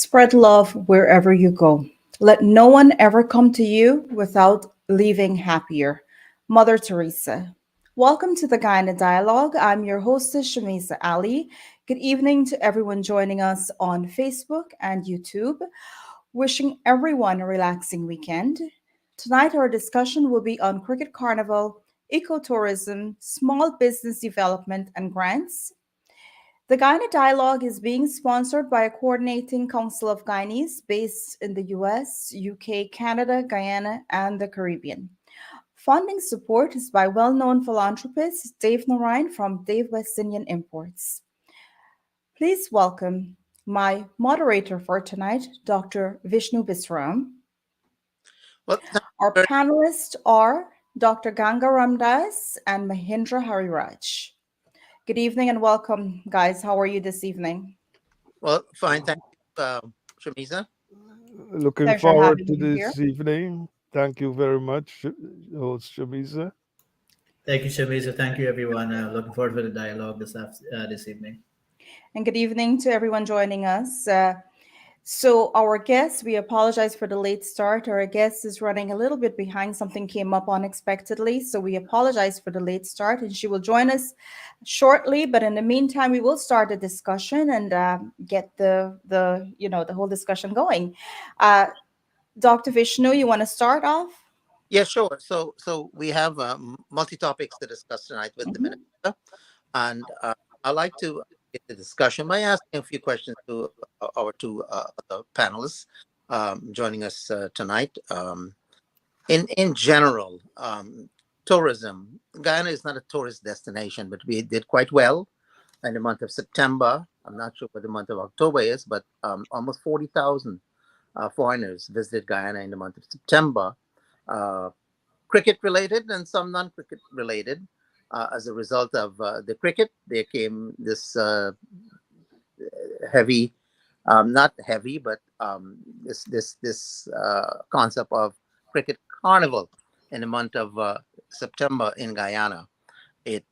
Spread love wherever you go. Let no one ever come to you without leaving happier. Mother Teresa. Welcome to the Guyana Dialogue. I'm your hostess, Shamisa Ali. Good evening to everyone joining us on Facebook and YouTube. Wishing everyone a relaxing weekend. Tonight, our discussion will be on Cricket Carnival, ecotourism, small business development, and grants. The Guyana Dialogue is being sponsored by a coordinating council of Guyanese based in the US, UK, Canada, Guyana, and the Caribbean. Funding support is by well known philanthropist Dave Narine from Dave West Indian Imports. Please welcome my moderator for tonight, Dr. Vishnu Bisram. Well, Our panelists are Dr. Ganga Ramdas and Mahindra Hariraj. Good evening and welcome, guys. How are you this evening? fine. Thank you, Shamisa. Looking Pleasure forward having to you here. this evening. Thank you very much, host Shamisa. Thank you, Shamisa. Thank you, everyone. Looking forward to the dialogue this evening. And good evening to everyone joining us. So, our guest, we apologize for the late start. Our guest is running a little bit behind. Something came up unexpectedly. So, we apologize for the late start, and she will join us shortly. But in the meantime, we will start the discussion and get the whole discussion going. Dr. Vishnu, you want to start off? Yeah, sure. So we have multi topics to discuss tonight with the Mhm. minister, and I'd like to get the discussion by asking a few questions to our two other panelists joining us tonight. In general, tourism. Guyana is not a tourist destination, but we did quite well in the month of September. I'm not sure what the month of October is, but almost 40,000 foreigners visited Guyana in the month of September. Uh, Cricket related and some non-cricket related. As a result of the cricket, there came this heavy, not heavy, but this concept of cricket carnival in the month of September in Guyana. It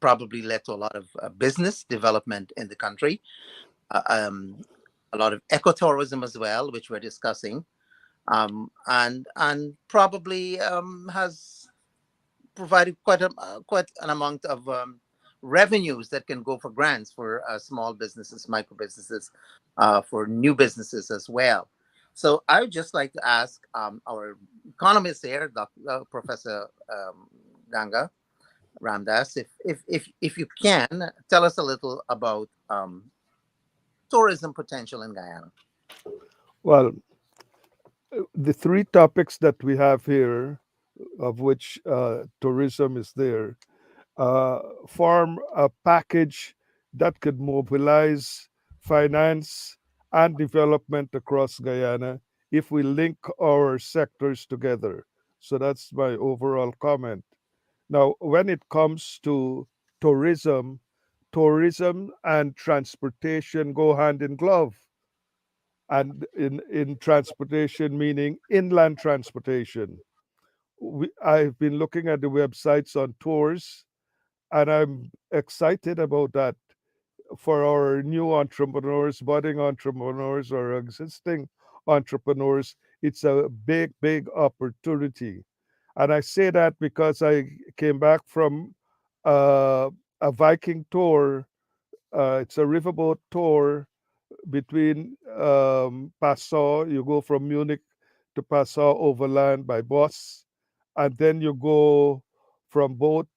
probably led to a lot of business development in the country, uh, um, a lot of ecotourism as well, which we're discussing, and probably has provided quite an amount of revenues that can go for grants for small businesses, micro businesses, for new businesses as well. So I would just like to ask our economist here, Professor Ganga Ramdas, if you can tell us a little about tourism potential in Guyana. Well, the three topics that we have here, of which tourism is there, form a package that could mobilize finance and development across Guyana if we link our sectors together. So that's my overall comment. Now, when it comes to tourism, tourism and transportation go hand in glove. And in transportation, meaning inland transportation. I've been looking at the websites on tours, and I'm excited about that for our new entrepreneurs, budding entrepreneurs, or existing entrepreneurs. It's a big, big opportunity. And I say that because I came back from a Viking tour. It's a riverboat tour between Passau. You go from Munich to Passau overland by bus, and then you go from boat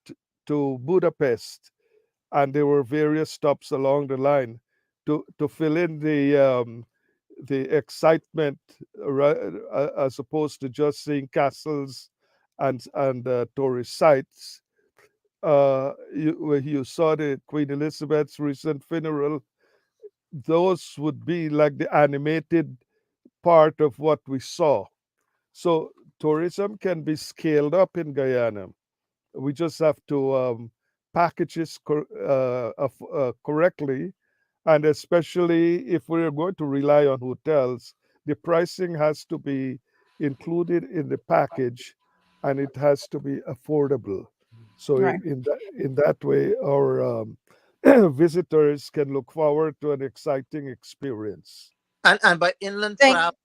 to Budapest. And there were various stops along the line to fill in the excitement, as opposed to just seeing castles and tourist sites. Where you saw the Queen Elizabeth's recent funeral, those would be like the animated part of what we saw. So tourism can be scaled up in Guyana. We just have to package it correctly, and especially if we're going to rely on hotels, the pricing has to be included in the package, and it has to be affordable. So Right. in that way, our visitors can look forward to an exciting experience. And by inland Thank travel,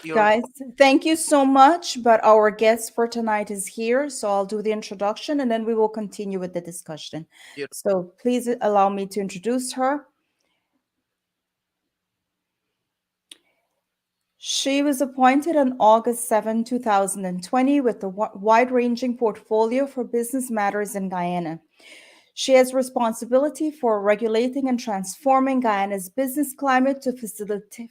you're guys, thank you so much. But our guest for tonight is here, so I'll do the introduction and then we will continue with the discussion. beautiful. So please allow me to introduce her. She was appointed on August 7, 2020, with a wide ranging portfolio for business matters in Guyana. She has responsibility for regulating and transforming Guyana's business climate to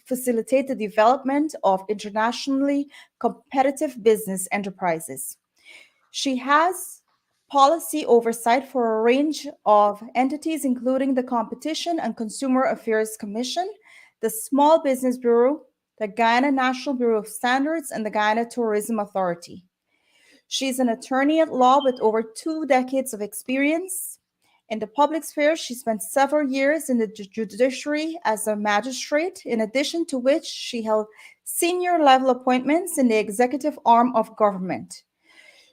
facilitate the development of internationally competitive business enterprises. She has policy oversight for a range of entities, including the Competition and Consumer Affairs Commission, the Small Business Bureau, the Guyana National Bureau of Standards, and the Guyana Tourism Authority. She's an attorney at law with over 2 decades of experience. In the public sphere, she spent several years in the judiciary as a magistrate, in addition to which she held senior level appointments in the executive arm of government.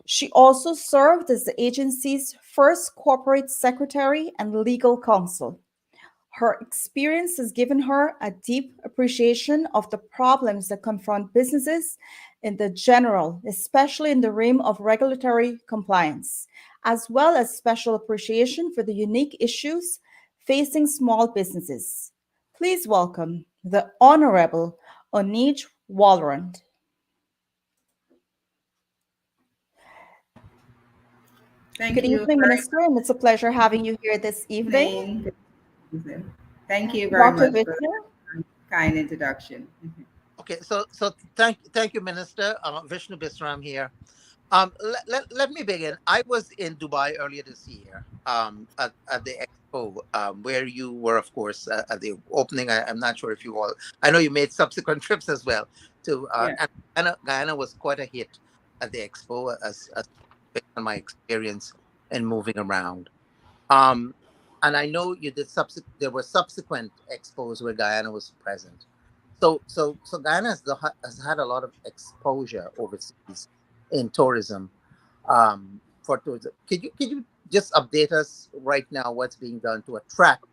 She also served as the agency's first corporate secretary and legal counsel. Her experience has given her a deep appreciation of the problems that confront businesses in the general, especially in the realm of regulatory compliance, as well as special appreciation for the unique issues facing small businesses. Please welcome the Honorable Oneidge Walrond. Thank Good you evening, very Minister, and it's a pleasure having you here this evening. much. Thank you very Dr. much for Vishnu, that kind introduction. Okay, so thank you, Minister Vishnu Bisram here. Let me begin. I was in Dubai earlier this year at the expo where you were, of course, at the opening. I'm not sure if you all, I know you made subsequent trips as well to, Yeah. and Guyana was quite a hit at the expo as based on my experience in moving around. Um, and I know you did there were subsequent expos where Guyana was present. So Guyana has had a lot of exposure overseas in tourism. For tourism, could you just update us right now what's being done to attract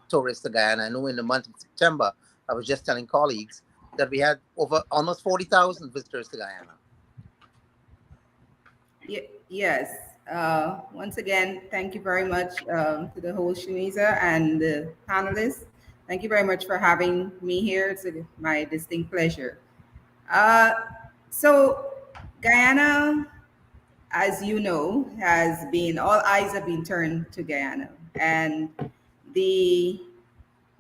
tourists to Guyana? I know in the month of September, I was just telling colleagues that we had over almost 40,000 visitors to Guyana. Yes. Once again, thank you very much to the host, Shaniza, and the panelists. Thank you very much for having me here. It's my distinct pleasure. Uh, so, Guyana, as you know, has been, all eyes have been turned to Guyana. And the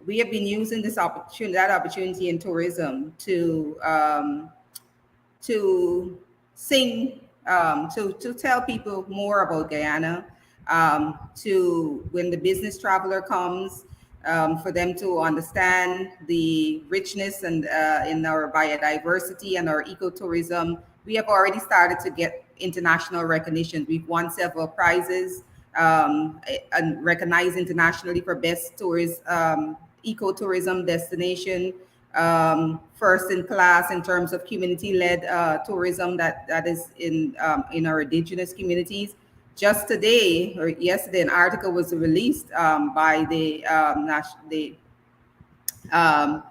we have been using that opportunity in tourism to sing, to tell people more about Guyana, to when the business traveler comes, for them to understand the richness and in our biodiversity and our ecotourism. We have already started to get international recognition. We've won several prizes and recognized internationally for best tourist ecotourism destination, first in class in terms of community-led tourism that is in our indigenous communities. Just today or yesterday, an article was released by um,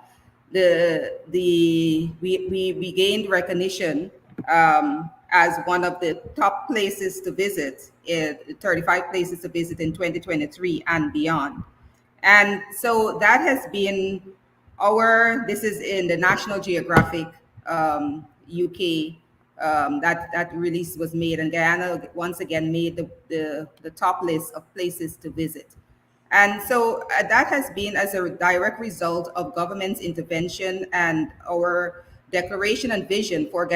we gained recognition as one of the top places to visit, 35 places to visit in 2023 and beyond. And so that has been this is in the National Geographic UK, that release was made, and Guyana once again made the top list of places to visit. And so that has been as a direct result of government's intervention and our declaration and vision for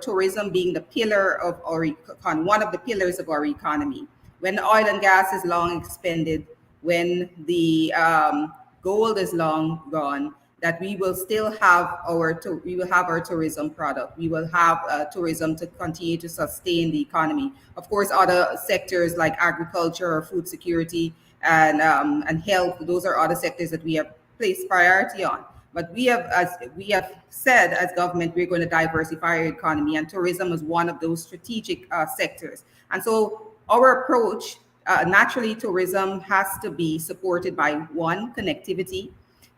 tourism being the pillar of one of the pillars of our economy. When oil and gas is long expended, when the gold is long gone, that we will still have we will have our tourism product. We will have tourism to continue to sustain the economy. Of course, other sectors like agriculture or food security and health, those are other sectors that we have placed priority on. But as we have said, as government, we're going to diversify our economy, and tourism is one of those strategic sectors. And so our approach, naturally, tourism has to be supported by one, connectivity.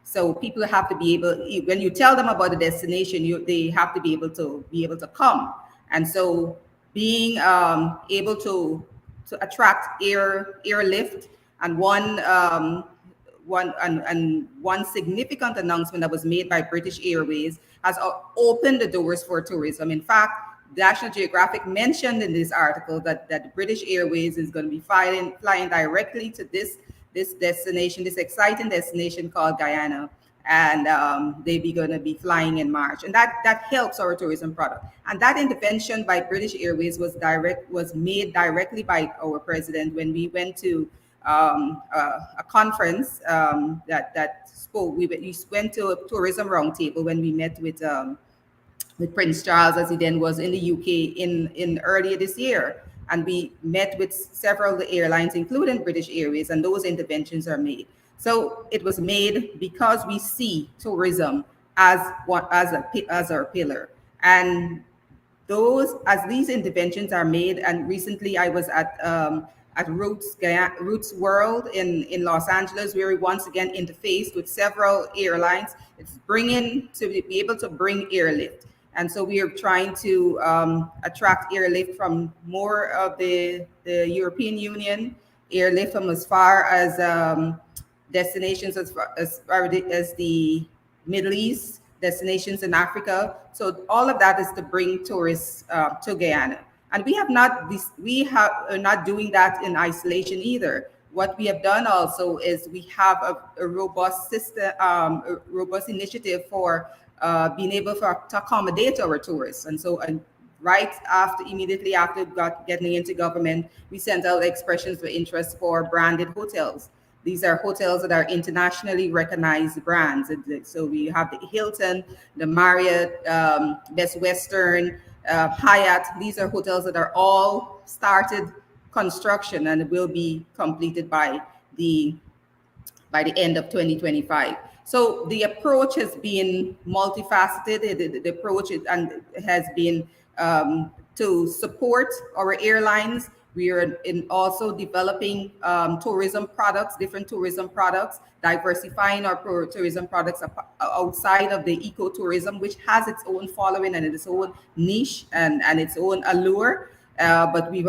So people have to be able, when you tell them about the destination, they have to be able to come. And so being able to attract airlift, and one significant announcement that was made by British Airways has opened the doors for tourism. In fact, National Geographic mentioned in this article that British Airways is going to be flying directly to this destination, this exciting destination called Guyana, and they be going to be flying in March, and that helps our tourism product. And that intervention by British Airways was made directly by our president when we went to a conference that spoke. We went to a tourism roundtable when we met with Prince Charles, as he then was in the UK in earlier this year. And we met with several of the airlines, including British Airways, and those interventions are made. So it was made because we see tourism as our pillar. And as these interventions are made, and recently I was at Roots World in Los Angeles, where we once again interfaced with several airlines. It's to be able to bring airlift. And so we are trying to attract airlift from more of the European Union, airlift from as far as destinations as far as the Middle East, destinations in Africa. So all of that is to bring tourists to Guyana. And are not doing that in isolation either. What we have done also is we have a robust system, a robust initiative for being able to accommodate our tourists. And so immediately after getting into government, we sent out expressions of interest for branded hotels. These are hotels that are internationally recognized brands. So we have the Hilton, the Marriott, Best Western, Hyatt. These are hotels that are all started construction and will be completed by the end of 2025. So the approach has been multifaceted. The approach has been to support our airlines. We are also developing tourism products, different tourism products, diversifying our tourism products outside of the ecotourism, which has its own following and its own niche and its own allure. But we've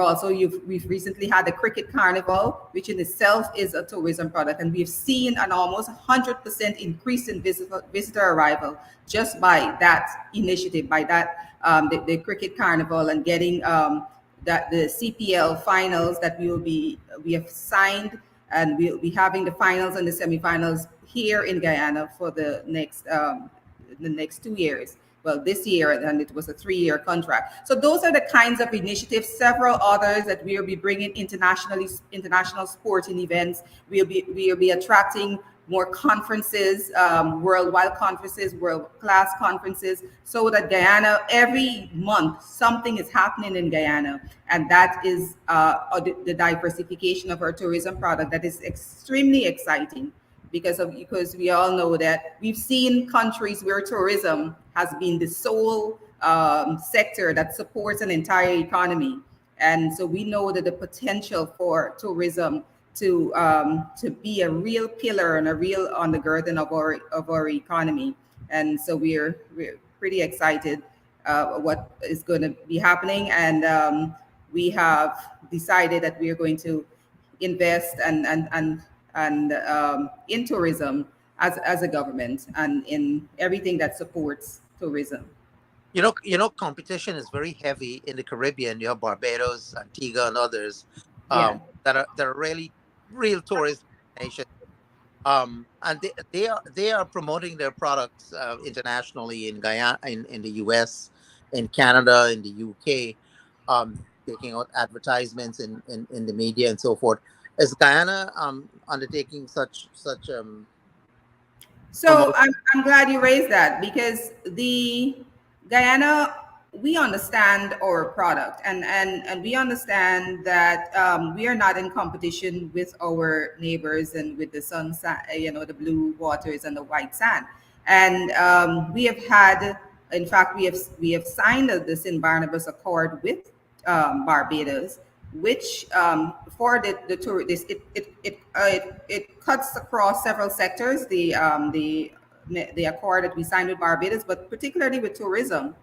recently had the Cricket Carnival, which in itself is a tourism product, and we've seen an almost 100% increase in visitor arrival just by that initiative, by that the Cricket Carnival, and getting that the CPL finals that we have signed, and we'll be having the finals and the semifinals here in Guyana for the next 2 years. Well, this year, and it was a 3-year contract. So those are the kinds of initiatives. Several others that we'll be bringing international sporting events. We'll be attracting more conferences, worldwide conferences, world-class conferences, so that Guyana, every month, something is happening in Guyana. And that is the diversification of our tourism product that is extremely exciting, because we all know that we've seen countries where tourism has been the sole sector that supports an entire economy. And so we know that the potential for tourism to be a real pillar and a real undergirding of our economy. And so we're pretty excited what is going to be happening. And we have decided that we are going to invest and in tourism as a government, and in everything that supports tourism. Competition is very heavy in the Caribbean. You have Barbados, Antigua, and others Yeah. that are really real tourist nations. And they are promoting their products internationally in Guyana, in the US, in Canada, in the UK, taking out advertisements in the media and so forth. Is Guyana undertaking such So I'm glad you raised that, because the Guyana, we understand our product, and we understand that we are not in competition with our neighbors and with the the blue waters and the white sand. And we have had, in fact, we have signed the St. Barnabas Accord with Barbados, which for the tour this it cuts across several sectors. The accord that we signed with Barbados, but particularly with tourism,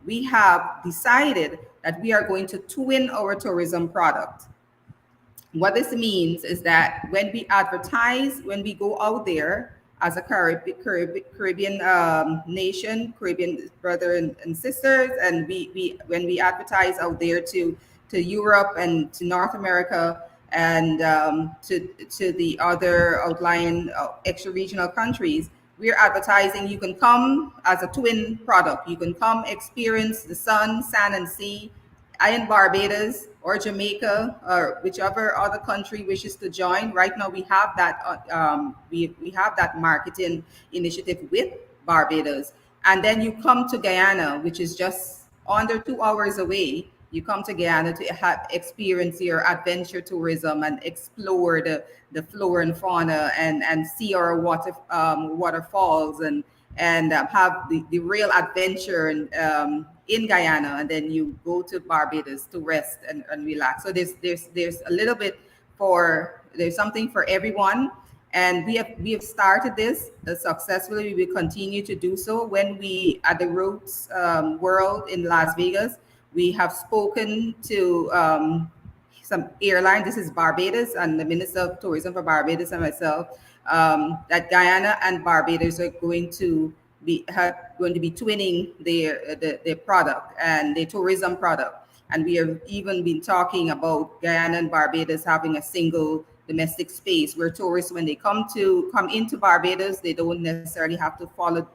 we have decided that we are going to twin our tourism product. What this means is that when we advertise, when we go out there as a Caribbean nation, Caribbean brother and sisters, and we when we advertise out there to Europe and to North America and to the other outlying extra regional countries, we're advertising you can come as a twin product. You can come experience the sun, sand, and sea in Barbados or Jamaica or whichever other country wishes to join. Right now, we have that we have that marketing initiative with Barbados, and then you come to Guyana, which is just under 2 hours away. You come to Guyana to have experience your adventure tourism and explore the flora and fauna and see our waterfalls and have the real adventure in Guyana, and then you go to Barbados to rest and relax. So there's a little bit there's something for everyone, and we have started this successfully. We will continue to do so. When we at the Roots World in Las Vegas, we have spoken to some airline. This is Barbados and the Minister of Tourism for Barbados and myself. That Guyana and Barbados are going to be twinning their product and their tourism product. And we have even been talking about Guyana and Barbados having a single domestic space where tourists, when they come into Barbados, they don't necessarily have to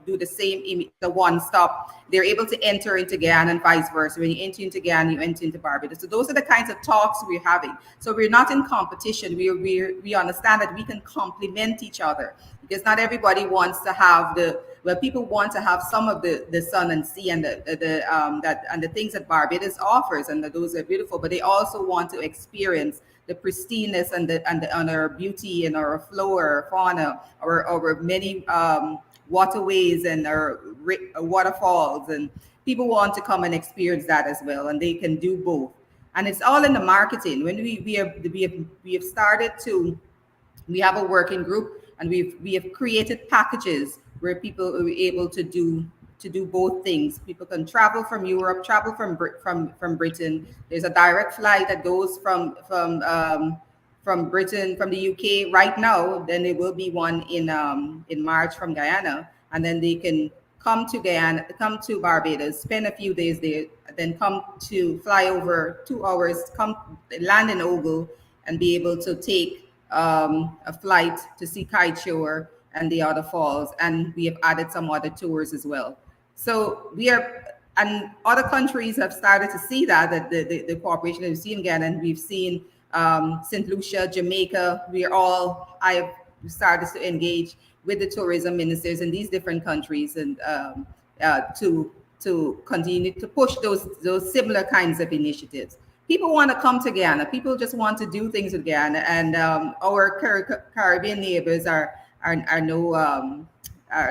do the one stop. They're able to enter into Guyana and vice versa. When you enter into Guyana, you enter into Barbados. So those are the kinds of talks we're having. So we're not in competition. We understand that we can complement each other, because not everybody wants to have people want to have some of the sun and sea and the things that Barbados offers, and those are beautiful, but they also want to experience the pristineness and our beauty and our flora, fauna, our many waterways and our waterfalls, and people want to come and experience that as well, and they can do both. And it's all in the marketing. When we have started to, we have a working group, and we have created packages where people are able to do both things. People can travel from Europe, travel from Britain. There's a direct flight that goes from Britain, from the UK right now. Then there will be one in March from Guyana, and then they can come to Guyana, come to Barbados, spend a few days there, then fly over 2 hours, land in Ogle, and be able to take a flight to see Kiteshore and the other falls. And we have added some other tours as well. So and other countries have started to see that the cooperation that we've seen again, and we've seen St. Lucia, Jamaica. I've started to engage with the tourism ministers in these different countries, and to continue to push those similar kinds of initiatives. People want to come to Guyana. People just want to do things with Guyana, and our Caribbean neighbors are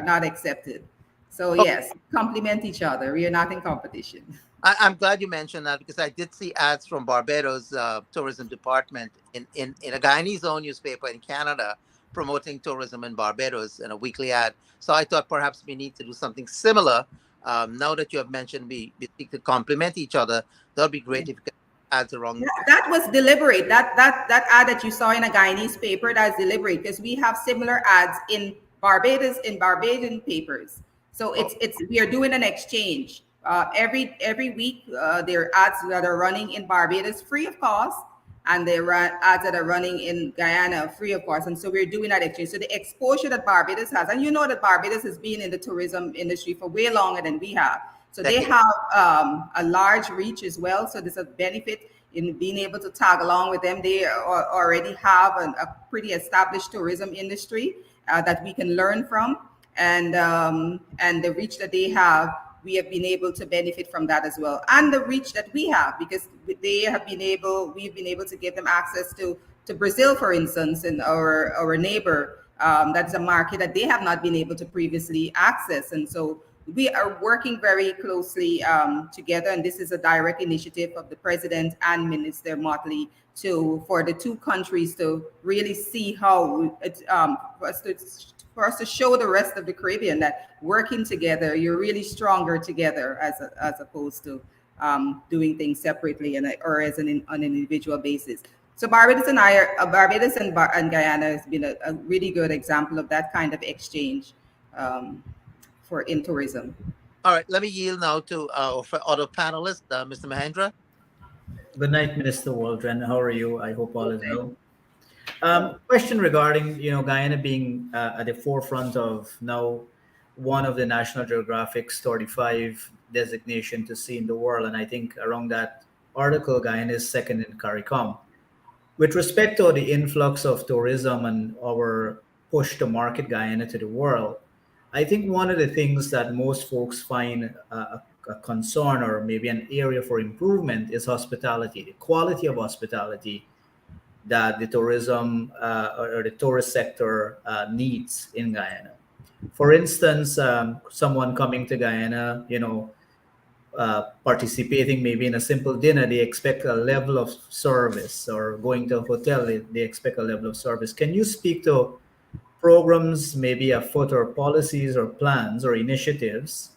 not accepted. So yes, complement each other. We are not in competition. I'm glad you mentioned that, because I did see ads from Barbados tourism department in a Guyanese-owned newspaper in Canada promoting tourism in Barbados in a weekly ad. So I thought perhaps we need to do something similar. Now that you have mentioned we could complement each other, that would be great if you could ads around. That was deliberate. That ad that you saw in a Guyanese paper, that's deliberate, because we have similar ads in Barbados, in Barbadian papers. So we are doing an exchange. Every week, there are ads that are running in Barbados free of cost, and there are ads that are running in Guyana free of cost. And so we're doing that exchange. So the exposure that Barbados has, and you know that Barbados has been in the tourism industry for way longer than we have. So they have a large reach as well. So there's a benefit in being able to tag along with them. They already have a pretty established tourism industry that we can learn from. And the reach that they have, we have been able to benefit from that as well, and the reach that we have, because we've been able to give them access to Brazil, for instance, and our neighbor. That's a market that they have not been able to previously access, and so we are working very closely together, and this is a direct initiative of the president and Minister Motley for the two countries to really see how it's for us to show the rest of the Caribbean that working together, you're really stronger together as opposed to doing things separately or as on an individual basis. So Barbados and Guyana has been a really good example of that kind of exchange um, in tourism. All right, let me yield now to our other panelist, Mr. Mahendra. Good night, Minister Waldron. How are you? I hope all is Okay. well. Question regarding Guyana being at the forefront of now one of the National Geographic's 35 designation to see in the world, and I think around that article, Guyana is second in CARICOM. With respect to the influx of tourism and our push to market Guyana to the world, I think one of the things that most folks find a concern or maybe an area for improvement is hospitality, the quality of hospitality that the tourism or the tourist sector needs in Guyana. For instance, someone coming to Guyana, participating maybe in a simple dinner, they expect a level of service, or going to a hotel, they expect a level of service. Can you speak to programs, maybe afoot, or policies or plans or initiatives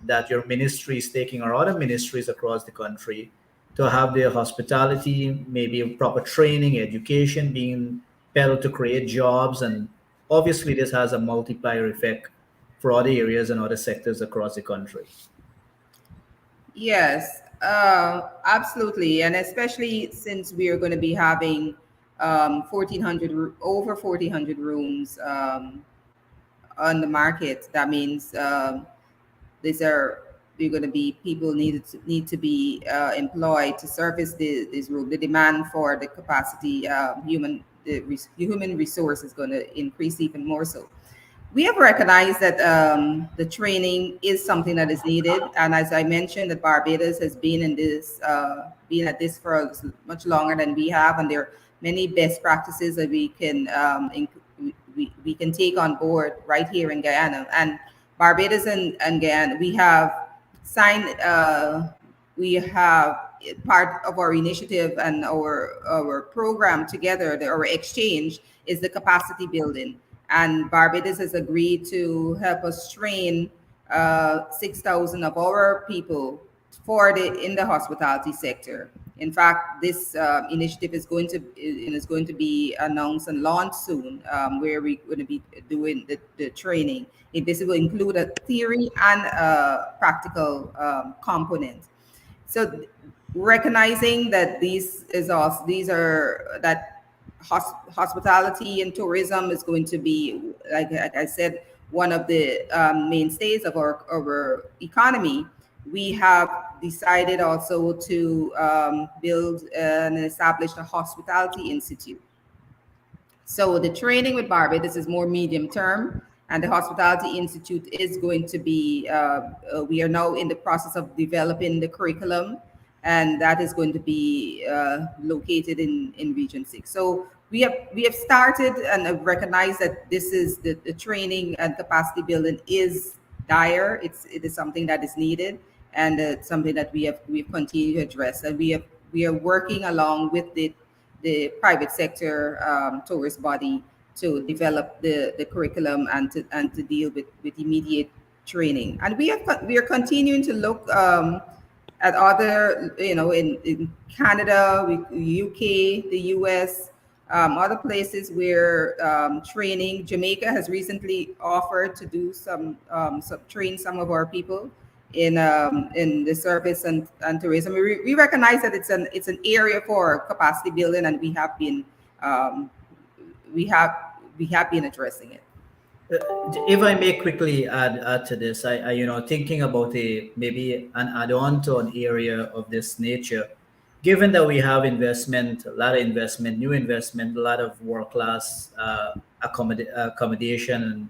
that your ministry is taking or other ministries across the country to have their hospitality, maybe proper training, education being peddled to create jobs? And obviously, this has a multiplier effect for other areas and other sectors across the country. Yes, absolutely, and especially since we are going to be having 1,400 rooms on the market. That means these are we're going to be people need to be employed to service this room. The demand for the capacity, human resource is going to increase even more so. We have recognized that the training is something that is needed, and as I mentioned, that Barbados has been been at this for much longer than we have, and there are many best practices that we can take on board right here in Guyana. And Barbados and Guyana, we have signed. We have part of our initiative and our program together. Our exchange is the capacity building, and Barbados has agreed to help us train 6,000 of our people in the hospitality sector. In fact, this initiative is going to be announced and launched soon, where we're going to be doing the training. This will include a theory and a practical component. So, recognizing that hospitality and tourism is going to be, like I said, one of the mainstays of our economy. We have decided also to build and establish a hospitality institute. So the training with Barbados is more medium term, and the Hospitality Institute is going to be, we are now in the process of developing the curriculum, and that is going to be located in Region 6. So we have started and have recognized that this is the training and capacity building is dire. It is something that is needed, and something that we've continued to address. And we are working along with the private sector tourist body to develop the curriculum and to deal with immediate training. And we are continuing to look at other, in Canada, UK, the US, other places where training. Jamaica has recently offered to do train some of our people in the service and tourism. We recognize that it's an area for capacity building, and we have been addressing it. If I may quickly add to this, I thinking about maybe an add-on to an area of this nature, given that we have investment, a lot of investment, new investment, a lot of world-class accommodation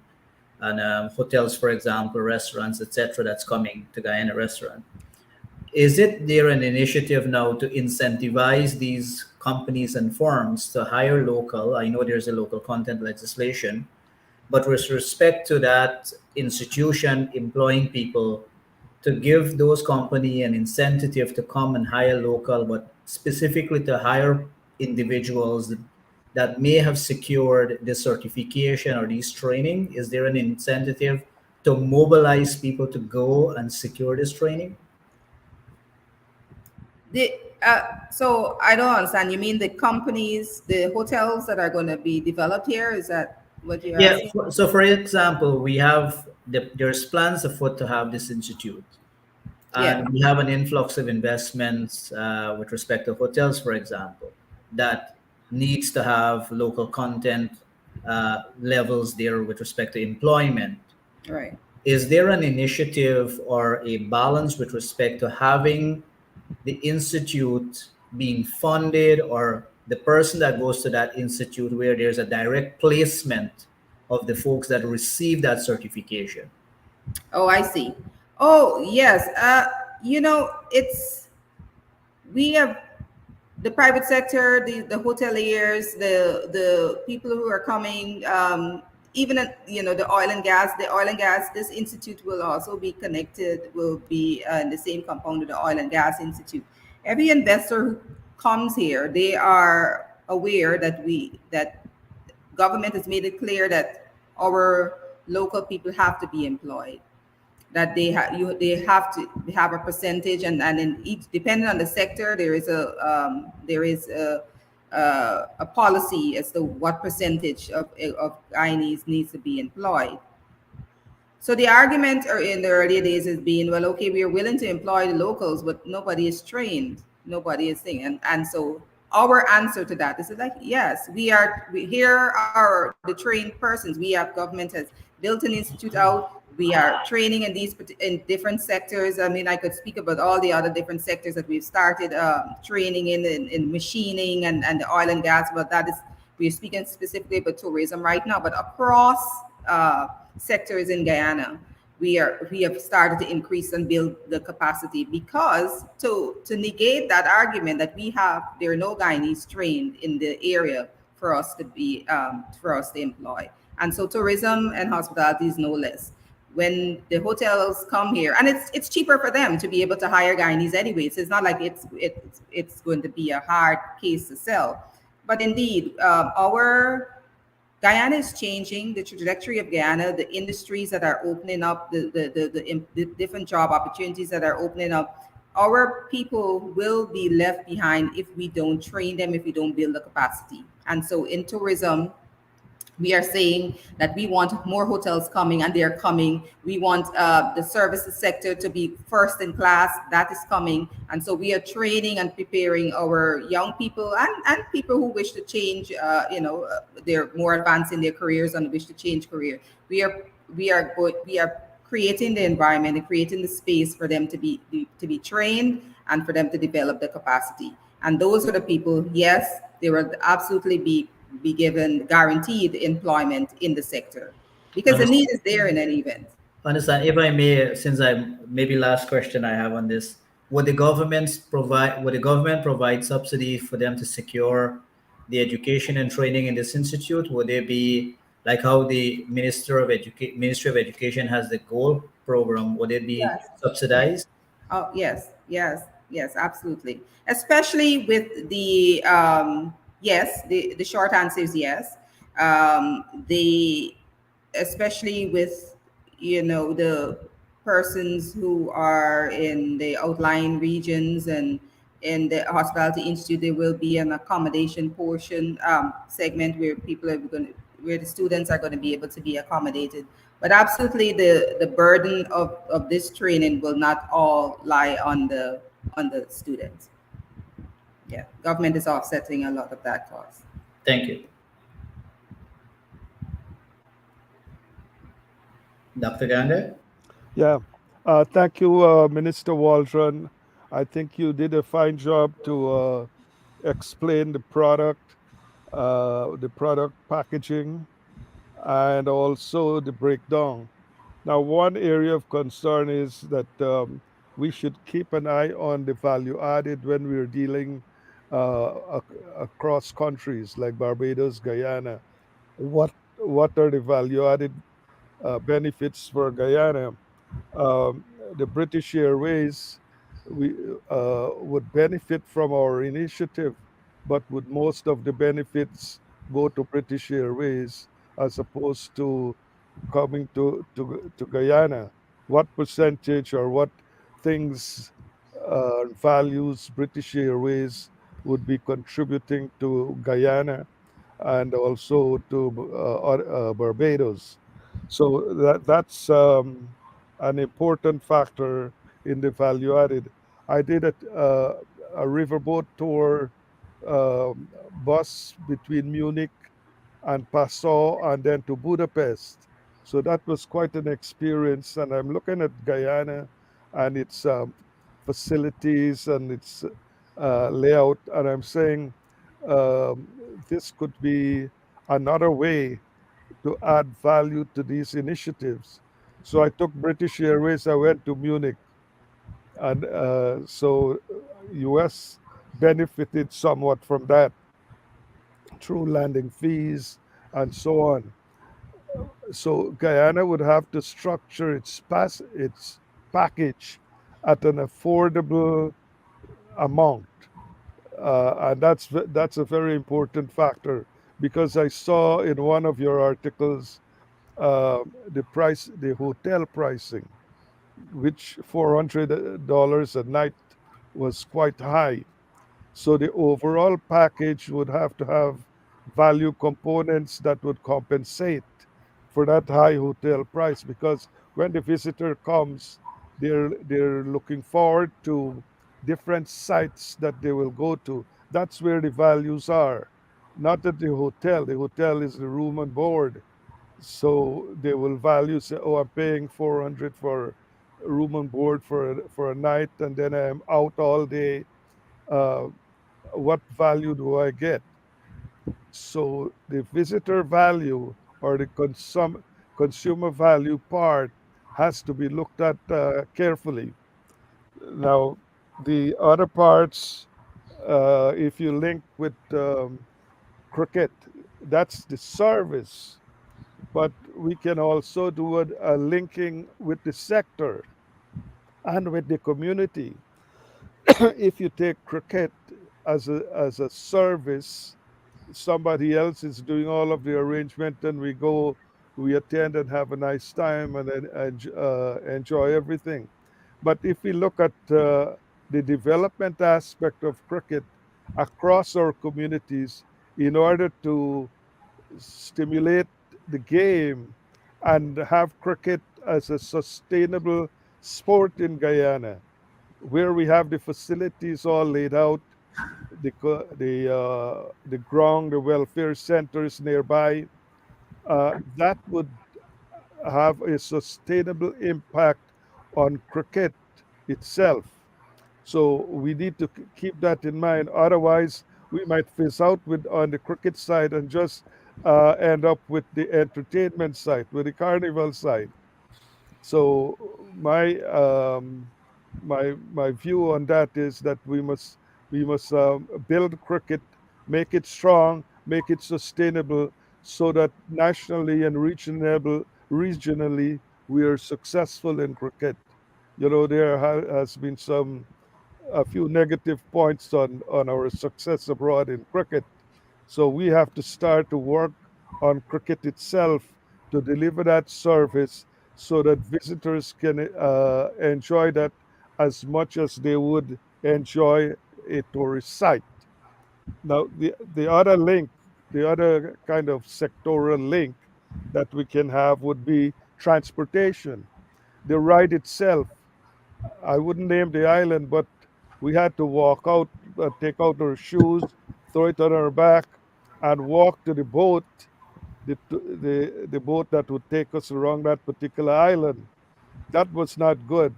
and hotels, for example, restaurants, etc., that's coming to Guyana restaurant. Is it there an initiative now to incentivize these companies and firms to hire local? I know there's a local content legislation But with respect to that institution employing people, to give those company an incentive to come and hire local, but specifically to hire individuals that may have secured this certification or this training, is there an incentive to mobilize people to go and secure this training? The, so I don't understand. You mean the companies, the hotels that are going to be developed here? Is that what you're Yeah. asking? So, for example, we have there's plans afoot to have this institute, Yeah. and we have an influx of investments with respect to hotels, for example, that needs to have local content levels there with respect to employment. Right. Is there an initiative or a balance with respect to having the institute being funded, or the person that goes to that institute where there's a direct placement of the folks that receive that certification? Oh, I see. Oh, yes. It's we have the private sector, the hoteliers, the people who are coming, even the oil and gas. The oil and gas. This institute will also be connected. Will be in the same compound with the oil and gas institute. Every investor who comes here, they are aware that government has made it clear that our local people have to be employed, that they have to have a percentage, and in each, depending on the sector, there is a policy as to what percentage of Guyanese needs to be employed. So the argument in the earlier days has been, well, okay, we are willing to employ the locals, but nobody is trained, nobody is thing, and so our answer to that is like, yes, here are the trained persons. We have government has built an institute out. We are training in in different sectors. I mean, I could speak about all the other different sectors that we've started training in machining and the oil and gas, but that is, we're speaking specifically about tourism right now, but across sectors in Guyana, we have started to increase and build the capacity, because to negate that argument that there are no Guyanese trained in the area for us to be for us to employ. And so tourism and hospitality is no less. When the hotels come here, and it's cheaper for them to be able to hire Guyanese anyway, so it's not like it's going to be a hard case to sell. But indeed, our Guyana is changing the trajectory of Guyana, the industries that are opening up, the different job opportunities that are opening up. Our people will be left behind if we don't train them, if we don't build the capacity. And so in tourism, we are saying that we want more hotels coming, and they are coming. We want the services sector to be first in class. That is coming. And so we are training and preparing our young people and people who wish to change, they're more advanced in their careers and wish to change career. We are creating the environment and creating the space for them to be trained and for them to develop the capacity. And those are the people, yes, they will absolutely be given guaranteed employment in the sector, because the need is there in any event. Understand. If I may, since I maybe last question I have on this, would the government provide subsidy for them to secure the education and training in this institute? Would there be, like how the Ministry of Education has the goal program, would it be Yes. subsidized? Oh, yes, yes, yes, absolutely. Especially with yes, the short answer is yes. The Especially with the persons who are in the outlying regions and in the hospitality institute, there will be an accommodation portion segment where people are going to where the students are going to be able to be accommodated. But absolutely, the burden of this training will not all lie on the students. Yeah, government is offsetting a lot of that cost. Thank you. Dr. Gander? Yeah. Thank you, Minister Waldron. I think you did a fine job to explain the product packaging, and also the breakdown. Now, one area of concern is that we should keep an eye on the value added when we're dealing across countries like Barbados, Guyana. What what are the value added benefits for Guyana. um, the British Airways we would benefit from our initiative, but would most of the benefits go to British Airways as opposed to coming to Guyana? What percentage or what things values British Airways would be contributing to Guyana and also to Barbados? So that's an important factor in the value added. I did a riverboat tour, bus between Munich and Passau and then to Budapest. So that was quite an experience. And I'm looking at Guyana and its facilities and its layout, and I'm saying um, this could be another way to add value to these initiatives. So I took British Airways, I went to Munich, and so US benefited somewhat from that through landing fees and so on. So Guyana would have to structure its package at an affordable amount, and that's a very important factor because I saw in one of your articles the hotel pricing, which $400 a night was quite high. So the overall package would have to have value components that would compensate for that high hotel price because when the visitor comes, they're looking forward to different sites that they will go to. That's where the values are, not at the hotel. The hotel is the room and board. So they will value say, oh, I'm paying 400 for room and board for a night, and then I'm out all day. Uh, what value do I get? So the visitor value or the consumer value part has to be looked at carefully. Now, the other parts, if you link with cricket, that's the service. But we can also do a linking with the sector and with the community. If you take cricket as a service, somebody else is doing all of the arrangement, and we go, we attend and have a nice time and then enjoy everything. But if we look at the development aspect of cricket across our communities, in order to stimulate the game and have cricket as a sustainable sport in Guyana, where we have the facilities all laid out, the ground, the welfare centers nearby, that would have a sustainable impact on cricket itself. So we need to keep that in mind. Otherwise, we might phase out with on the cricket side and just end up with the entertainment side, with the carnival side. So my view on that is that we must build cricket, make it strong, make it sustainable, so that nationally and regionally we are successful in cricket. You know, there has been a few negative points on our success abroad in cricket. So we have to start to work on cricket itself to deliver that service so that visitors can enjoy that as much as they would enjoy a tourist site. Now, the other link, the other kind of sectoral link that we can have would be transportation. The ride itself, I wouldn't name the island, but we had to walk out, take out our shoes, throw it on our back, and walk to the boat, the boat that would take us around that particular island. That was not good.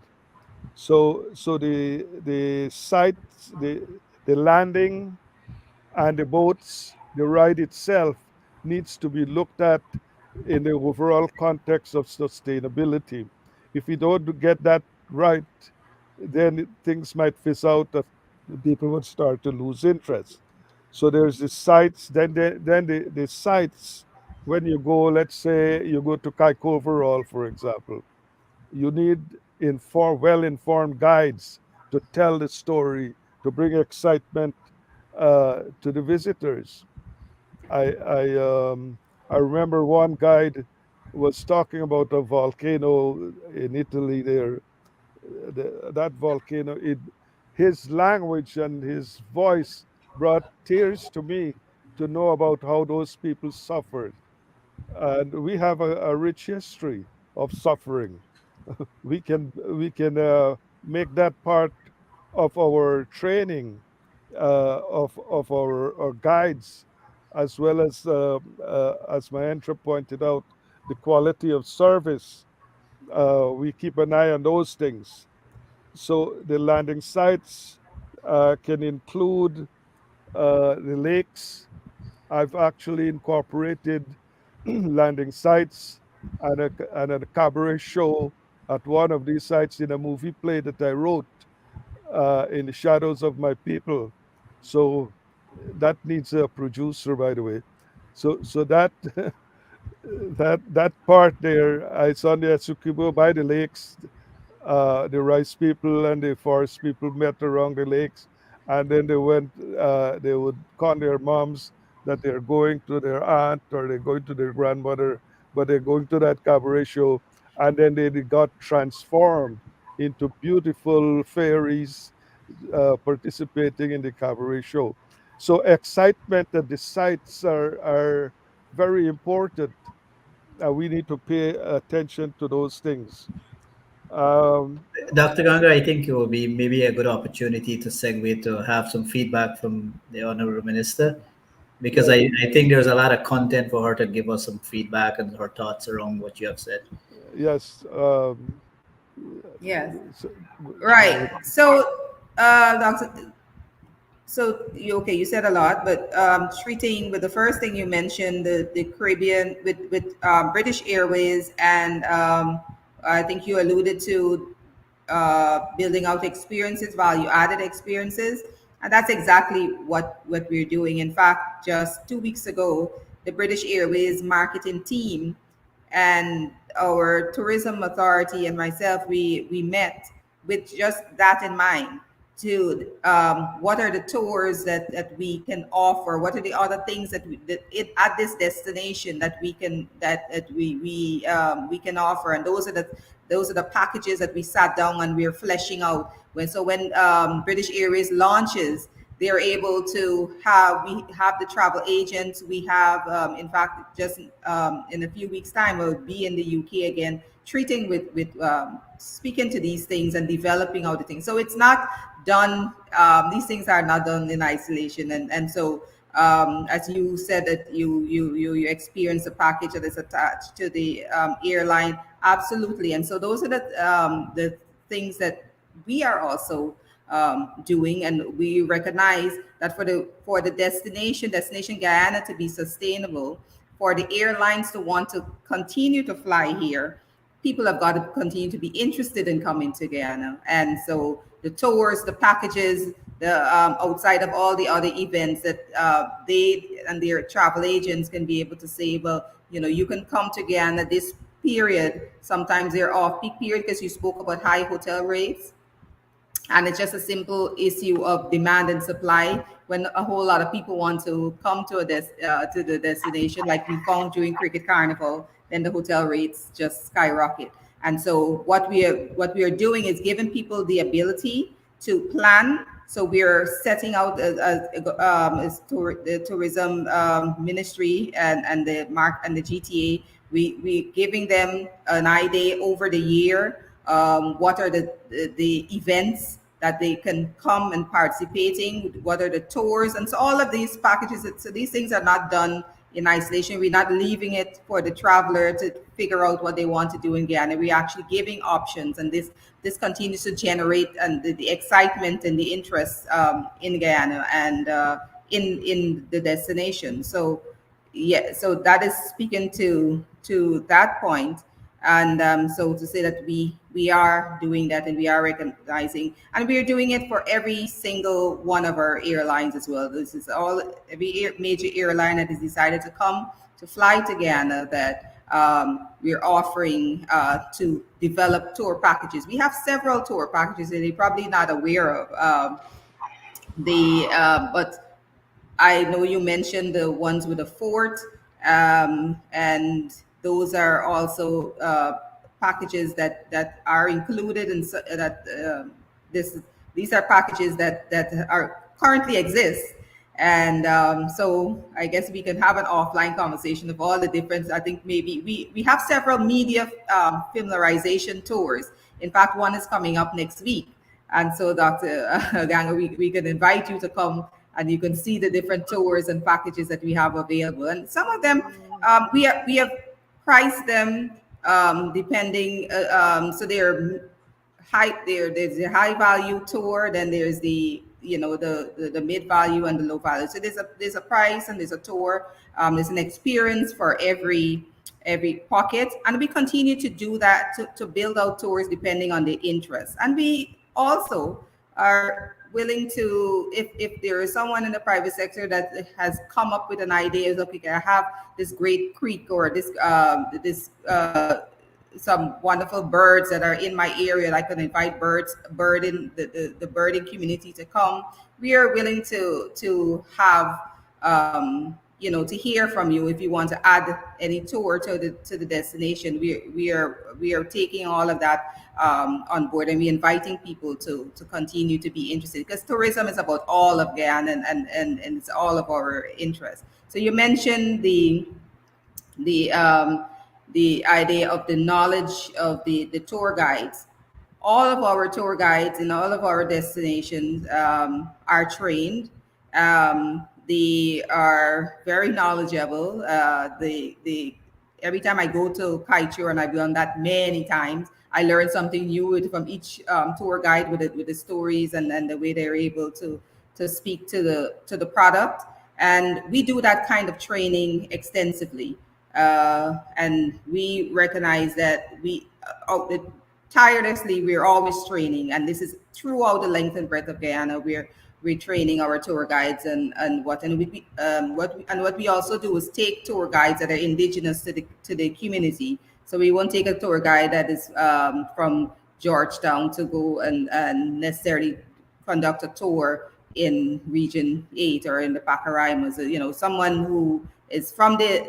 So the sites, the landing and the boats, the ride itself needs to be looked at in the overall context of sustainability. If we don't get that right, then things might fizzle out. That people would start to lose interest. So there's the sites, then the sites when you go, let's say you go to Kaikoverall, for example, you need well-informed guides to tell the story, to bring excitement to the visitors. I remember one guide was talking about a volcano in Italy there. That volcano, his language and his voice brought tears to me to know about how those people suffered. And we have a rich history of suffering. We can make that part of our training, of our guides, as well as my entry pointed out, the quality of service. We keep an eye on those things. So the landing sites can include the lakes. I've actually incorporated landing sites and a cabaret show at one of these sites in a movie play that I wrote, In the Shadows of My People. So that needs a producer, by the way. So that that part there, it's on the Essequibo by the lakes. The rice people and the forest people met around the lakes, and then they would call their moms that they're going to their aunt or they're going to their grandmother, but they're going to that cabaret show, and then they got transformed into beautiful fairies participating in the cabaret show. So excitement at the sites are very important. We need to pay attention to those things. Um, Dr. Ganga, I think it will be maybe a good opportunity to segue to have some feedback from the Honorable Minister, because yes, I think there's a lot of content for her to give us some feedback and her thoughts around what you have said. yes. Yes. So, Right. go Doctor, so you okay? You said a lot, but treating with the first thing you mentioned, the Caribbean with British Airways, and I think you alluded to building out experiences, value added experiences, and that's exactly what we're doing. In fact, just 2 weeks ago, the British Airways marketing team and our tourism authority and myself, we met with just that in mind, to what are the tours that we can offer, what are the other things at this destination that we can offer, and those are the packages that we sat down and we're fleshing out. When British Airways launches, they're able to we have the travel agents. We have, in fact, just in a few weeks' time, we'll be in the UK again, treating with speaking to these things and developing out the things. So it's not done. These things are not done in isolation, and so. As you said that you experience the package that is attached to the airline, absolutely, and so those are the things that we are also doing, and we recognize that for the destination Guyana to be sustainable, for the airlines to want to continue to fly here, people have got to continue to be interested in coming to Guyana. And so the tours, the packages, the outside of all the other events that they and their travel agents can be able to say, well, you can come to Guyana this period. Sometimes they're off peak period because you spoke about high hotel rates, and it's just a simple issue of demand and supply. When a whole lot of people want to come to the destination, like we found during Cricket Carnival, then the hotel rates just skyrocket. And so what we are doing is giving people the ability to plan. So we're setting out the tourism ministry and the mark and the GTA. We giving them an idea over the year, what are the events that they can come and participating, what are the tours, and so all of these packages. So these things are not done in isolation. We're not leaving it for the traveler to figure out what they want to do in Guyana. We're actually giving options, and this continues to generate and the excitement and the interest in Guyana and in the destination. So yeah, so that is speaking to that point. And so to say that we are doing that, and we are recognizing, and we are doing it for every single one of our airlines as well. This is all, every major airline that has decided to come to fly to Guyana that we're offering to develop tour packages. We have several tour packages that you're probably not aware of. But I know you mentioned the ones with the fort, and those are also packages that are included in that this these are packages that are currently exist. And so I guess we can have an offline conversation of all the difference. I think maybe we have several media familiarization tours. In fact, one is coming up next week. And so, Dr. Ganger, we can invite you to come and you can see the different tours and packages that we have available. And some of them, we have priced them depending, so they're there's a high value tour, then there's the the mid value and the low value. So there's a price and there's a tour. There's an experience for every pocket, and we continue to do that to build out tours depending on the interest. And we also are willing to, if there is someone in the private sector that has come up with an idea, is okay, I have this great creek or this some wonderful birds that are in my area. I can invite the birding community to come. We are willing to have to hear from you if you want to add any tour to the destination. We are taking all of that on board, and we're inviting people to continue to be interested, because tourism is about all of Guyana and it's all of our interests. So you mentioned the idea of the knowledge of the tour guides. All of our tour guides in all of our destinations are trained. They are very knowledgeable. Every time I go to Kaituo, and I've done that many times, I learn something new from each tour guide with the stories and the way they're able to speak to the product. And we do that kind of training extensively. And we recognize that tirelessly we're always training, and this is throughout the length and breadth of Guyana. We're training our tour guides and what we also do is take tour guides that are indigenous to the community. So we won't take a tour guide that is from Georgetown to go and necessarily conduct a tour in Region 8 or in the Pacaraima. So, someone who is from the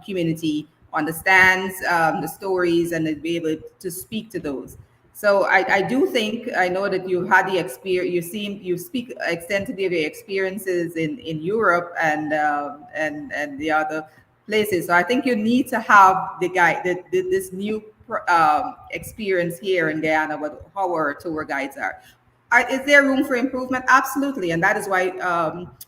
community, understands the stories, and is be able to speak to those. So I do think, I know that you had the experience. You speak extensively of your experiences in Europe and the other places. So I think you need to have this new experience here in Guyana with how our tour guides are. Is there room for improvement? Absolutely, and that is why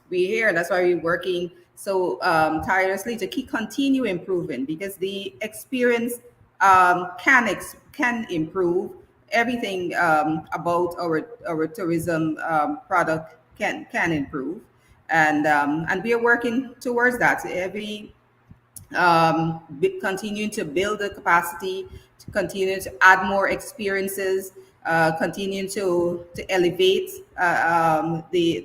we're here. That's why we're working so tirelessly to continue improving, because the experience can improve. Everything about our tourism product can improve, and we are working towards that. So continuing to build the capacity, to continue to add more experiences, continuing to elevate the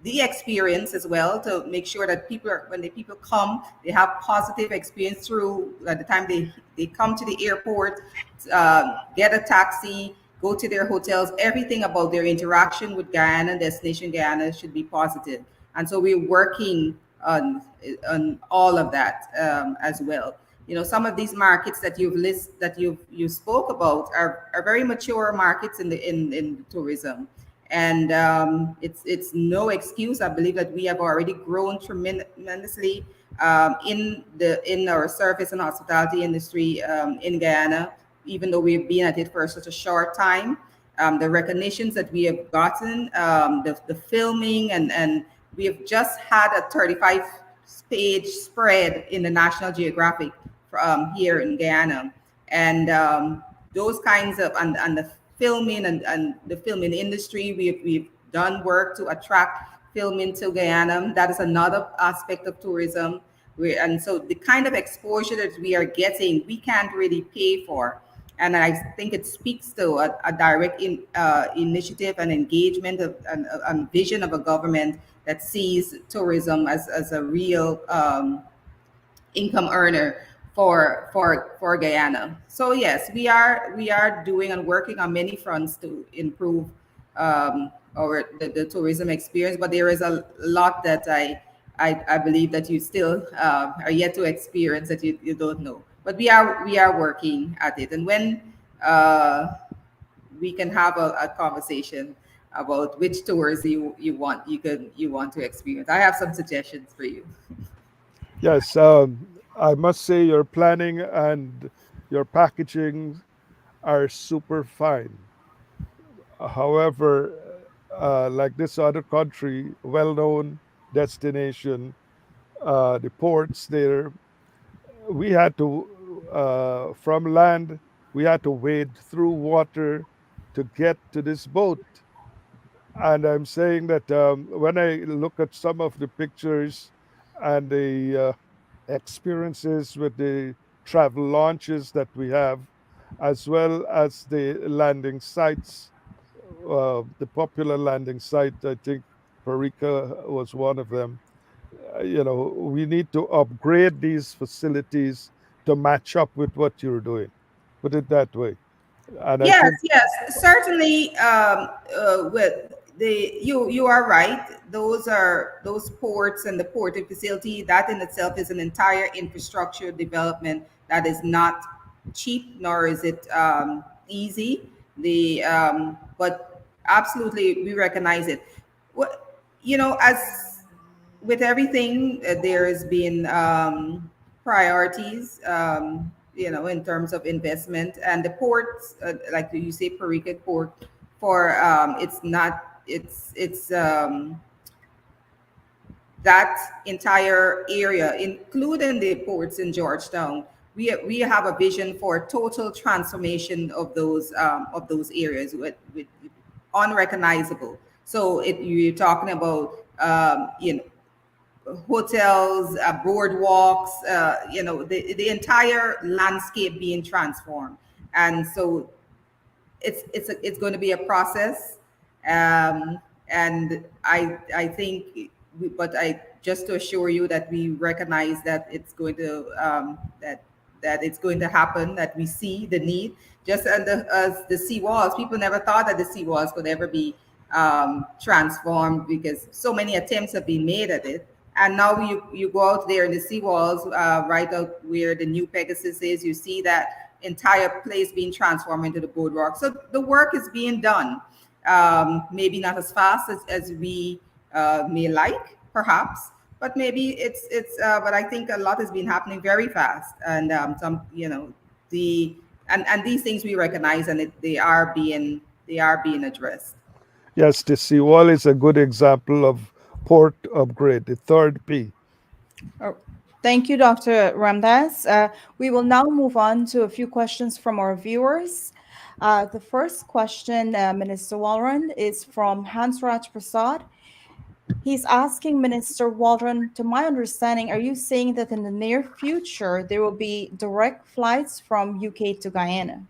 experience as well, to make sure that when the people come, they have positive experience through at the time they come to the airport, get a taxi, go to their hotels. Everything about their interaction with Guyana, destination Guyana, should be positive. And so we're working on all of that as well. Some of these markets that you spoke about are very mature markets in tourism, and it's no excuse. I believe that we have already grown tremendously in our service and hospitality industry in Guyana, even though we've been at it for such a short time. The recognitions that we have gotten, the filming, and we have just had a 35-page spread in the National Geographic here in Guyana, and those kinds of and the filming and the filming industry, we've done work to attract filming to Guyana. That is another aspect of tourism. And so the kind of exposure that we are getting, we can't really pay for. And I think it speaks to a direct initiative and engagement and vision of a government that sees tourism as a real income earner for Guyana. So yes, we are doing and working on many fronts to improve the tourism experience. But there is a lot that I believe that you still are yet to experience that you don't know. But we are working at it, and when uh, we can have a conversation about which tours you want to experience. I have some suggestions for you. Yes, I must say your planning and your packaging are super fine. However, like this other country, well-known destination, the ports there, we had to from land, we had to wade through water to get to this boat. And I'm saying that when I look at some of the pictures and the experiences with the travel launches that we have, as well as the landing sites, the popular landing site, I think Parika was one of them. We need to upgrade these facilities to match up with what you're doing. Put it that way. And I Yes, think, yes, certainly. With you are right. Those ports and the porting facility. That in itself is an entire infrastructure development that is not cheap, nor is it easy. But absolutely, we recognize it. What as with everything, there has been priorities, in terms of investment and the ports, like you say, Parika Port, for it's not, it's that entire area, including the ports in Georgetown. We have a vision for total transformation of those areas with unrecognizable. So you're talking about hotels, boardwalks, the entire landscape being transformed. And so it's going to be a process, and I think, but I just to assure you that we recognize that it's going to that it's going to happen. That we see the need, just as the seawalls. People never thought that the seawalls could ever be transformed because so many attempts have been made at it. And now you go out there in the seawalls, right out where the new Pegasus is, you see that entire place being transformed into the boardwalk. So the work is being done. Maybe not as fast as we may like, perhaps, but maybe but I think a lot has been happening very fast, and some, the and these things we recognize, and they are being addressed. yes, the seawall is a good example of port upgrade, the third P. Oh, thank you, Dr. Ramdas. We will now move on to a few questions from our viewers. The first question, Minister Walrond, is from Hansraj Prasad. He's asking Minister Waldron, to my understanding, are you saying that in the near future there will be direct flights from UK to Guyana?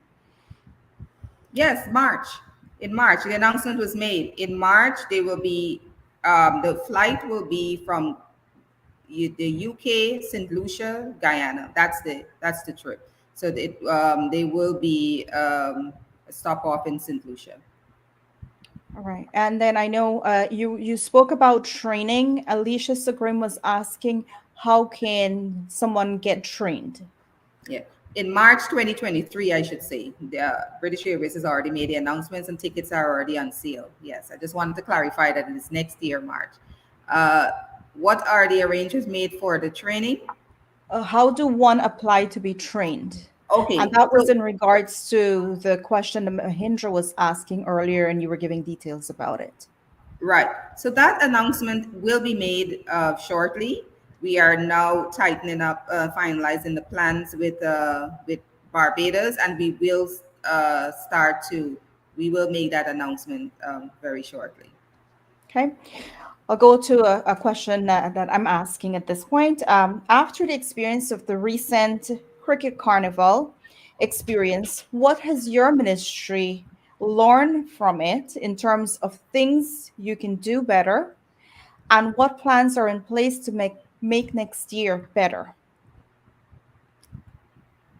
Yes, March. In March, the announcement was made. In March, they will be the flight will be from the UK, St. Lucia, Guyana. That's the trip. So they will be a stop off in St. Lucia. All right. And then I know you spoke about training. Alicia Sagrim was asking, how can someone get trained? Yeah. In March 2023, I should say, the British Airways has already made the announcements and tickets are already on sale. Yes, I just wanted to clarify that it is next year, March. Uh, what are the arrangements made for the training? How do one apply to be trained? And Okay, that was so in regards to the question that Mahindra was asking earlier, and you were giving details about it. right. So that announcement will be made shortly. We are now tightening up, finalizing the plans with Barbados, and start to we will make that announcement very shortly. Okay. I'll go to a question that I'm asking at this point. After the experience of the recent cricket carnival experience, what has your ministry learned from it in terms of things you can do better? And what plans are in place to make next year better?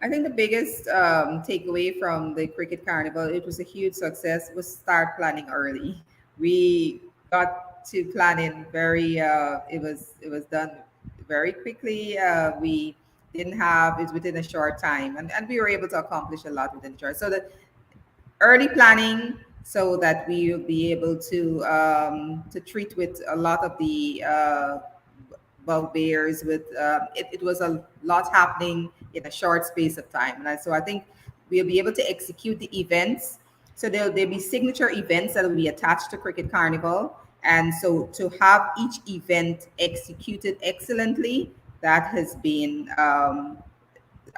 I think the biggest takeaway from the cricket carnival, it was a huge success, was start planning early. We got to planning very. It was done very quickly. We didn't have it within a short time, and we were able to accomplish a lot within a short. So the early planning, so that we will be able to treat with a lot of the bugbears with it was a lot happening in a short space of time, so I think we'll be able to execute the events. So there'll be signature events that will be attached to cricket carnival, and so to have each event executed excellently, that has been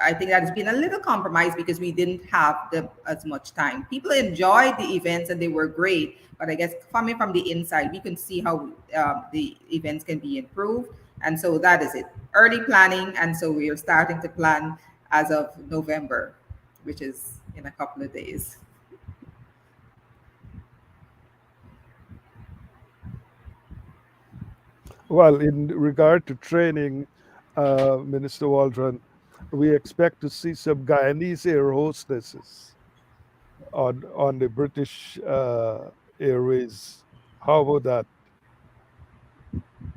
I think that's been a little compromised because we didn't have as much time. People enjoyed the events and they were great, but I guess coming from the inside, we can see how the events can be improved. And so that is it. Early planning, and so we are starting to plan as of November, which is in a couple of days. Well, in regard to training, Minister Waldron, we expect to see some Guyanese air hostesses on the British Airways. How about that?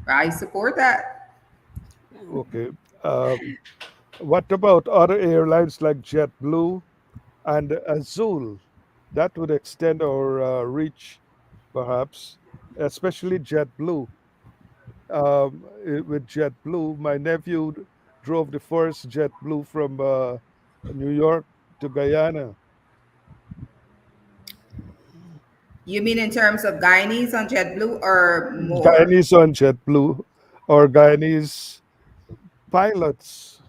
I support that. Okay. Um, what about other airlines like JetBlue and Azul? That would extend our reach, perhaps, especially JetBlue. With JetBlue, my nephew drove the first JetBlue from New York to Guyana. You mean in terms of Guyanese on JetBlue or more? Guyanese on JetBlue or Guyanese pilots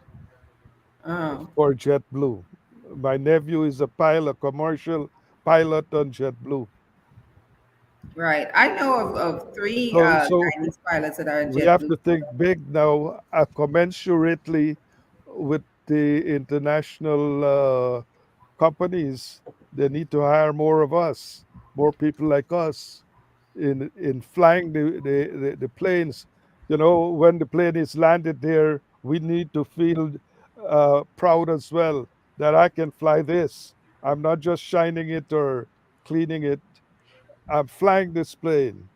Oh, for JetBlue. My nephew is a pilot, commercial pilot on JetBlue. right. I know of three So Guyanese pilots that are in we have JetBlue. to think big now, commensurately with the international companies. They need to hire more of us, more people like us in flying the planes. You know, when the plane is landed there, we need to feel proud as well that I can fly this. I'm not just shining it or cleaning it. I'm flying this plane.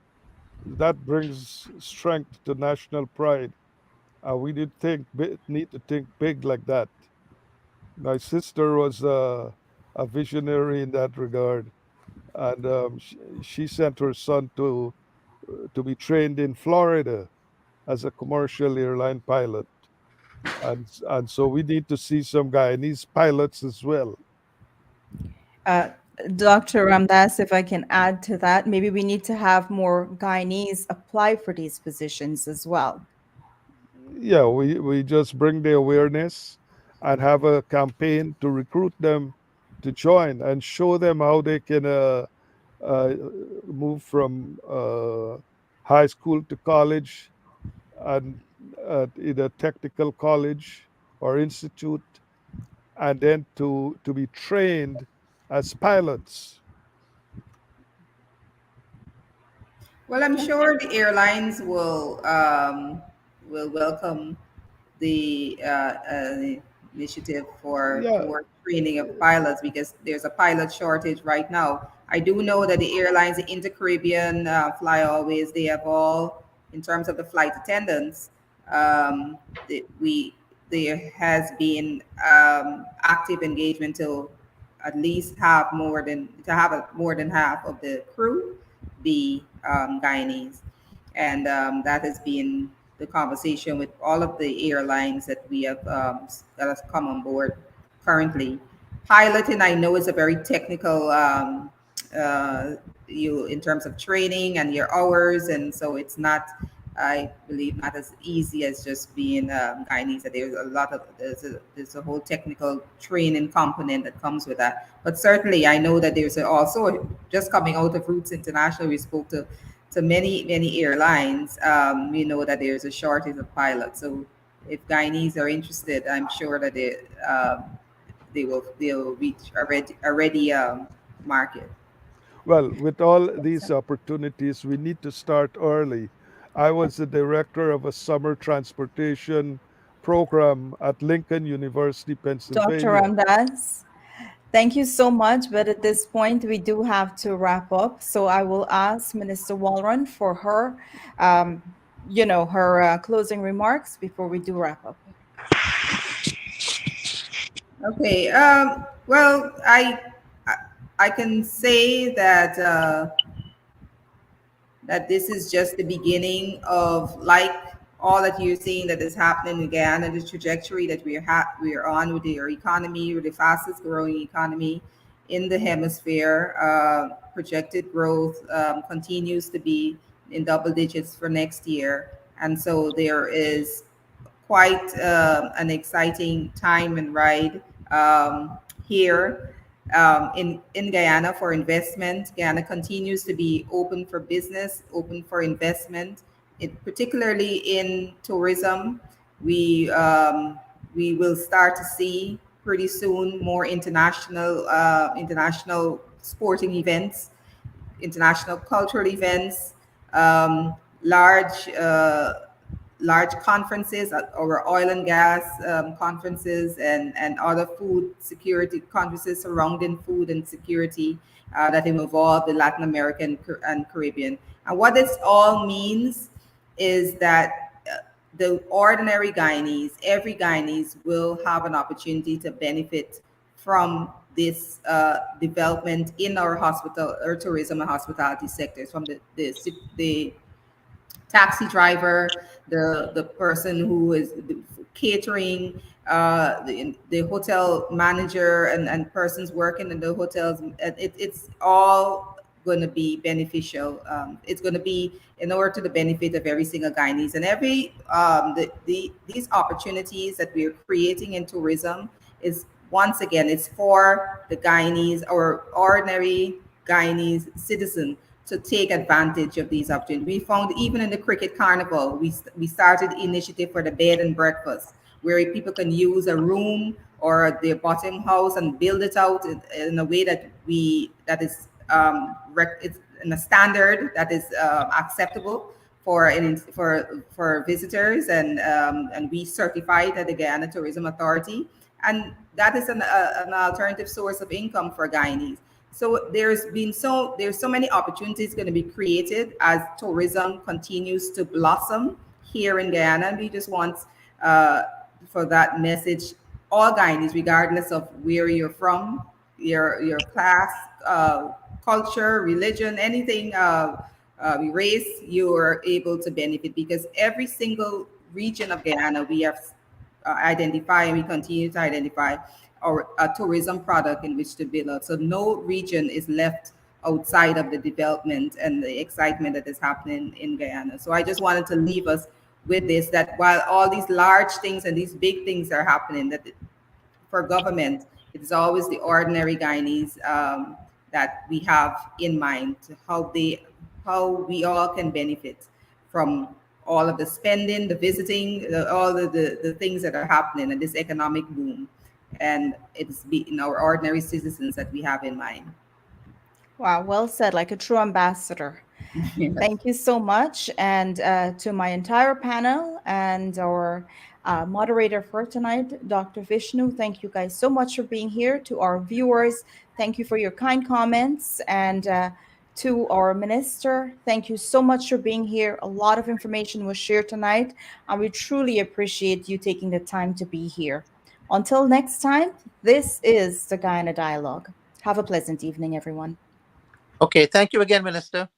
That brings strength to national pride. We need to think big like that. My sister was a visionary in that regard, and she sent her son to be trained in Florida as a commercial airline pilot, and so we need to see some Guyanese pilots as well. Uh, Dr. Ramdas, if I can add to that, maybe we need to have more Guyanese apply for these positions as well. Yeah, we just bring the awareness and have a campaign to recruit them to join and show them how they can uh, move from high school to college and in a technical college or institute, and then to be trained as pilots. Well, I'm Okay. sure the airlines will welcome the initiative for Yeah, more training of pilots, because there's a pilot shortage right now. I do know that the airlines, the Inter-Caribbean, Fly Always, they have all, in terms of the flight attendants, um, we there has been active engagement to at least have more than half of the crew be Guyanese, and that has been the conversation with all of the airlines that we have that has come on board currently. Piloting, I know, is a very technical uh, you in terms of training and your hours, and so it's not, I believe, not as easy as just being Guyanese. That there's a lot of there's a whole technical training component that comes with that. But certainly, I know that there's also, just coming out of Roots International, we spoke to many airlines. We know that there's a shortage of pilots. So if Guyanese are interested, I'm sure that they'll reach already market. well, with all these opportunities, we need to start early. I was the director of a summer transportation program at Lincoln University, Dr. Pennsylvania. Ramdas, thank you so much. But at this point, we do have to wrap up. So I will ask Minister Walrond for her, um, her closing remarks before we do wrap up. Okay. Well, I I can say that that this is just the beginning of, like, all that you're seeing that is happening in Guyana, the trajectory that we are on with our economy, with the fastest growing economy in the hemisphere. Projected growth continues to be in double digits for next year, and so there is quite an exciting time and ride here in Guyana for investment. Guyana continues to be open for business, open for investment, particularly in tourism. We we will start to see pretty soon more international sporting events, international cultural events, um, large large conferences, or oil and gas conferences, and other food security conferences surrounding food and security that involve the Latin American and Caribbean. And what this all means is that the ordinary Guyanese, every Guyanese, will have an opportunity to benefit from this development in our hospital or tourism and hospitality sectors, from the taxi driver, the person who is catering, the hotel manager, and persons working in the hotels. It's all going to be beneficial. It's going to be in order to the benefit of every single Guyanese, and every these opportunities that we are creating in tourism is, once again, it's for the Guyanese or ordinary Guyanese citizen to take advantage of these opportunities. We found even in the cricket carnival, we started initiative for the bed and breakfast, where people can use a room or their bottom house and build it out in a way that is it's in a standard that is acceptable for visitors, and we certified at the Guyana Tourism Authority, and that is an alternative source of income for Guyanese. So there's so many opportunities going to be created as tourism continues to blossom here in Guyana. And we just want uh, for that message, all Guyanese, regardless of where you're from, your class, culture, religion, anything, race, you are able to benefit, because every single region of Guyana we have identify, and we continue to identify our a tourism product in which to build out. So no region is left outside of the development and the excitement that is happening in Guyana. So I just wanted to leave us with this, that while all these large things and these big things are happening, that for government, it's always the ordinary Guyanese that we have in mind, how we all can benefit from all of the spending, the visiting, all the things that are happening, and this economic boom. And it's in our ordinary citizens that we have in mind. Wow, well said, like a true ambassador. Yes. Thank you so much. And to my entire panel and our moderator for tonight, Dr. Vishnu, thank you guys so much for being here. To our viewers, thank you for your kind comments. And to our minister, thank you so much for being here. A lot of information was shared tonight, and we truly appreciate you taking the time to be here. Until next time, this is the Guyana Dialogue. Have a pleasant evening, everyone. Okay, thank you again, Minister.